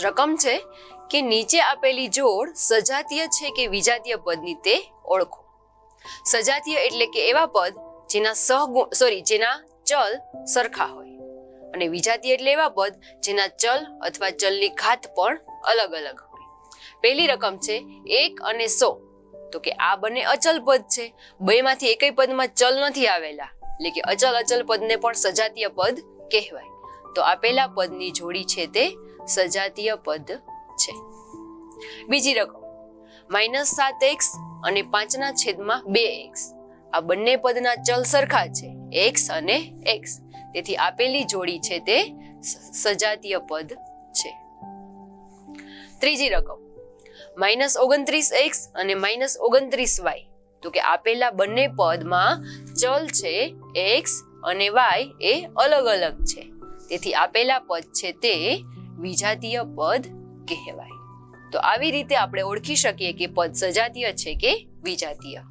રકમ છે કે નીચે આપેલી જોડ સજાતીય છે કે વિજાતીય પદની તે ઓળખો. સજાતીય એટલે કે એવા પદ જેના ચલ સરખા હોય, અને વિજાતીય એટલે એવા પદ જેના ચલ અથવા ચલની ઘાત પણ અલગ અલગ હોય. પહેલી રકમ છે 1 અને 100. તો કે આ બંને અચલ પદ છે, બેમાંથી એકય પદમાં ચલ નથી આવેલા, એટલે કે અચલ પદને પણ સજાતીય પદ કહેવાય. તો આપેલા પદની જોડી છે તે સજાતીય પદ છે. બીજી રકમ -7x અને 5/2x. આ બંને પદના ચલ સરખા છે, x અને x. તેથી આપેલી જોડી છે તે સજાતીય પદ છે. ત્રીજી રકમ -29x અને -29y. તો કે આપેલા બંને પદમાં ચલ છે x અને y એ અલગ અલગ છે. તેથી આપેલા પદ છે તે વિજાતીય પદ કહેવાય. તો આવી રીતે આપણે ઓળખી શકીએ કે પદ સજાતીય છે કે વિજાતીય.